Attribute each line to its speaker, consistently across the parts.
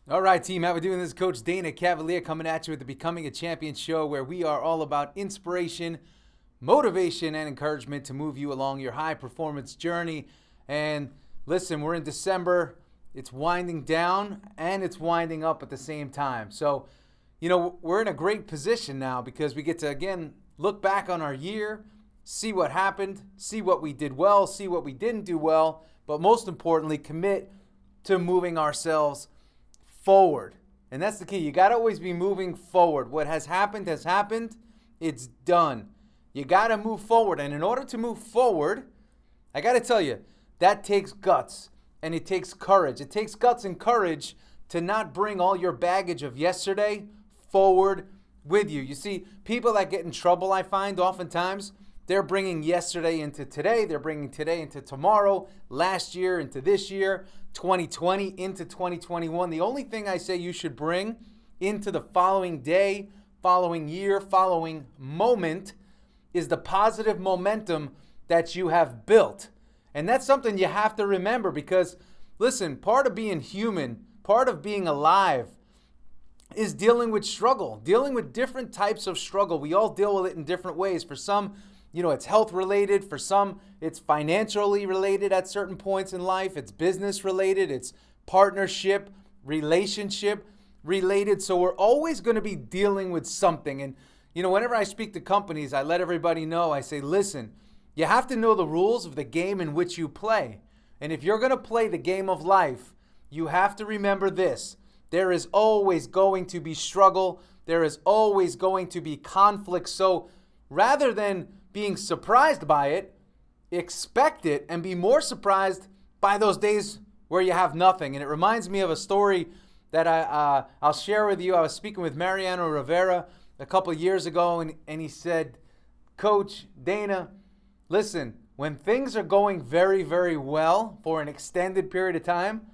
Speaker 1: All right, team. How we doing? This is Coach Dana Cavalea coming at you with the Becoming a Champion show, where we are all about inspiration, motivation, and encouragement to move you along your high performance journey. And listen, we're in December. It's winding down and it's winding up at the same time. So, we're in a great position now because we get to again look back on our year, see what happened, see what we did well, see what we didn't do well, but most importantly, commit to moving ourselves forward. And that's the key. You got to always be moving forward. What has happened has happened. It's done. You got to move forward. And in order to move forward, I got to tell you, that takes guts and it takes courage. It takes guts and courage to not bring all your baggage of yesterday forward with you. You see, people that get in trouble, I find oftentimes, they're bringing yesterday into today. They're bringing today into tomorrow, last year into this year, 2020 into 2021. The only thing I say you should bring into the following day, following year, following moment is the positive momentum that you have built. And that's something you have to remember because, listen, part of being human, part of being alive is dealing with struggle, dealing with different types of struggle. We all deal with it in different ways. For some, it's health related. For some, it's financially related at certain points in life. It's business related. It's partnership, relationship related. So we're always going to be dealing with something. And, whenever I speak to companies, I let everybody know, I say, listen, you have to know the rules of the game in which you play. And if you're going to play the game of life, you have to remember this. There is always going to be struggle. There is always going to be conflict. So rather than being surprised by it, expect it and be more surprised by those days where you have nothing. And it reminds me of a story that I'll share with you. I was speaking with Mariano Rivera a couple of years ago, and he said, Coach Dana, listen, when things are going very, very well for an extended period of time,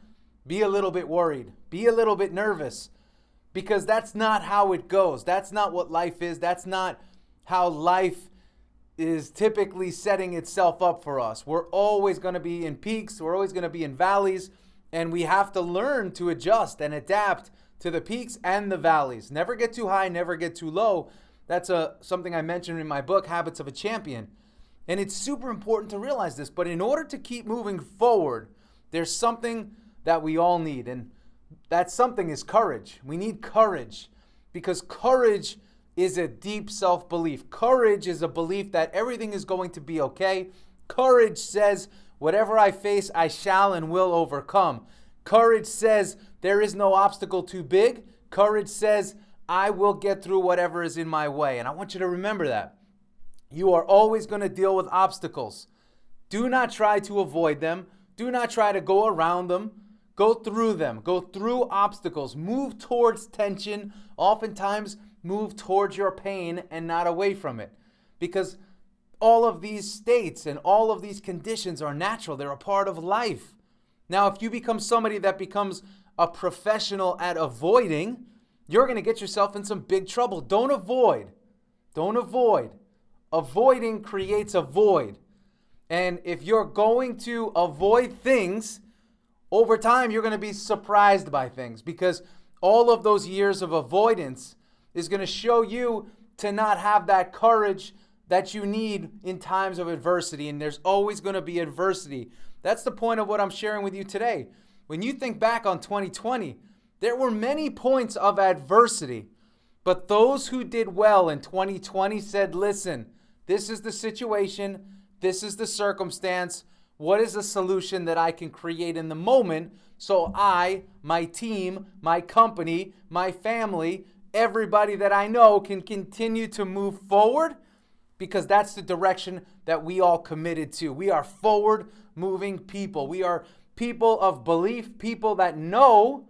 Speaker 1: be a little bit worried, be a little bit nervous, because that's not how it goes. That's not what life is. That's not how life is typically setting itself up for us. We're always going to be in peaks. We're always going to be in valleys. And we have to learn to adjust and adapt to the peaks and the valleys. Never get too high, never get too low. That's something I mentioned in my book, Habits of a Champion. And it's super important to realize this. But in order to keep moving forward, there's something that we all need. And that something is courage. We need courage because courage is a deep self-belief. Courage is a belief that everything is going to be okay. Courage says, whatever I face, I shall and will overcome. Courage says, there is no obstacle too big. Courage says, I will get through whatever is in my way. And I want you to remember that. You are always going to deal with obstacles. Do not try to avoid them. Do not try to go around them. Go through them. Go through obstacles. Move towards tension. Oftentimes, move towards your pain and not away from it. Because all of these states and all of these conditions are natural. They're a part of life. Now, if you become somebody that becomes a professional at avoiding, you're going to get yourself in some big trouble. Don't avoid. Don't avoid. Avoiding creates a void. And if you're going to avoid things, over time, you're going to be surprised by things because all of those years of avoidance is going to show you to not have that courage that you need in times of adversity. And there's always going to be adversity. That's the point of what I'm sharing with you today. When you think back on 2020, there were many points of adversity. But those who did well in 2020 said, listen, this is the situation. This is the circumstance. What is a solution that I can create in the moment so I, my team, my company, my family, everybody that I know can continue to move forward? Because that's the direction that we all committed to. We are forward moving people. We are people of belief, people that know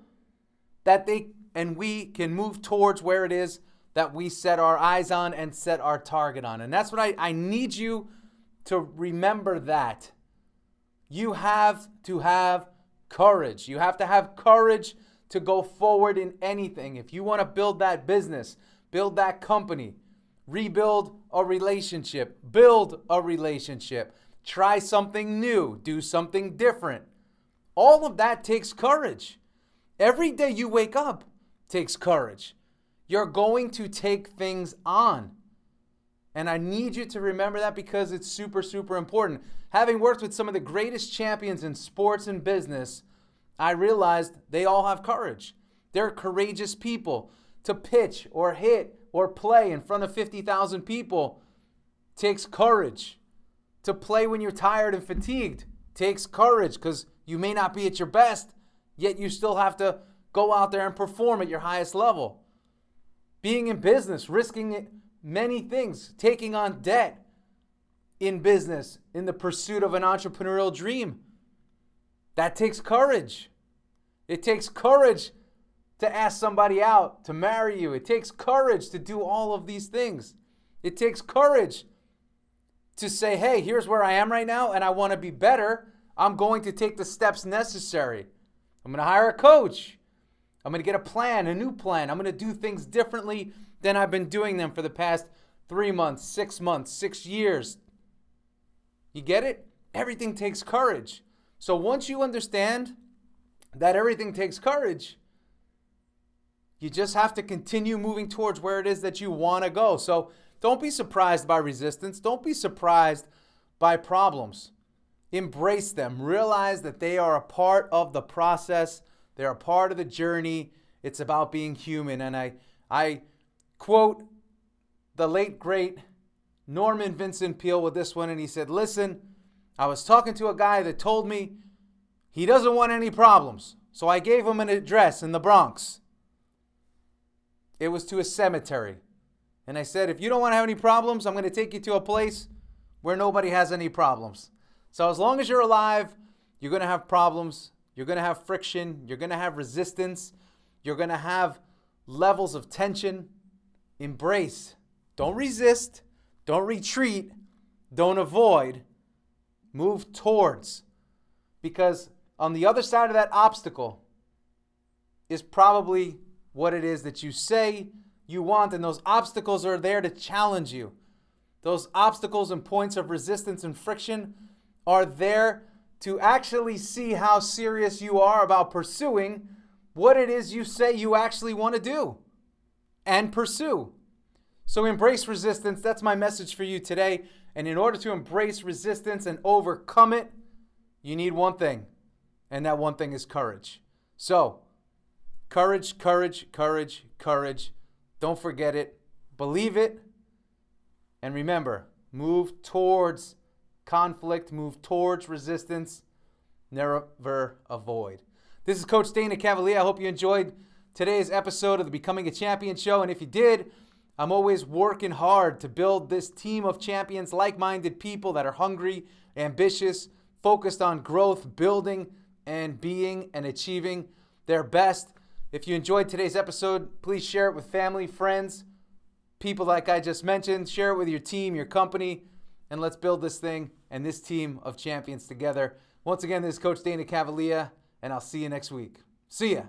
Speaker 1: that we can move towards where it is that we set our eyes on and set our target on. And that's what I need you to remember that. You have to have courage. You have to have courage to go forward in anything. If you want to build that business, build that company, rebuild a relationship, build a relationship, try something new, do something different. All of that takes courage. Every day you wake up takes courage. You're going to take things on. And I need you to remember that because it's super, super important. Having worked with some of the greatest champions in sports and business, I realized they all have courage. They're courageous people. To pitch or hit or play in front of 50,000 people takes courage. To play when you're tired and fatigued takes courage because you may not be at your best, yet you still have to go out there and perform at your highest level. Being in business, risking many things, taking on debt in business in the pursuit of an entrepreneurial dream, that takes courage. It takes courage to ask somebody out to marry you. It takes courage to do all of these things. It takes courage to say, hey, here's where I am right now and I want to be better. I'm going to take the steps necessary. I'm going to hire a coach. I'm going to get a plan, a new plan. I'm going to do things differently than I've been doing them for the past 3 months, 6 years. You get it? Everything takes courage. So once you understand that everything takes courage, you just have to continue moving towards where it is that you want to go. So don't be surprised by resistance. Don't be surprised by problems. Embrace them. Realize that they are a part of the process. They're a part of the journey. It's about being human. And I quote the late, great Norman Vincent Peale with this one. And he said, listen, I was talking to a guy that told me he doesn't want any problems. So I gave him an address in the Bronx. It was to a cemetery. And I said, if you don't want to have any problems, I'm going to take you to a place where nobody has any problems. So as long as you're alive, you're going to have problems. You're going to have friction. You're going to have resistance. You're going to have levels of tension. Embrace. Don't resist. Don't retreat. Don't avoid. Move towards. Because on the other side of that obstacle is probably what it is that you say you want, and those obstacles are there to challenge you. Those obstacles and points of resistance and friction are there to actually see how serious you are about pursuing what it is you say you actually want to do and pursue. So embrace resistance. That's my message for you today. And in order to embrace resistance and overcome it, you need one thing, and that one thing is courage. So courage, courage, courage, courage. Don't forget it. Believe it. And remember, move towards conflict, move towards resistance, never avoid. This is Coach Dana Cavalea. I hope you enjoyed today's episode of the Becoming a Champion show. And if you did, I'm always working hard to build this team of champions, like-minded people that are hungry, ambitious, focused on growth, building, and being and achieving their best. If you enjoyed today's episode, please share it with family, friends, people like I just mentioned. Share it with your team, your company, and let's build this thing and this team of champions together. Once again, this is Coach Dana Cavalea, and I'll see you next week. See ya.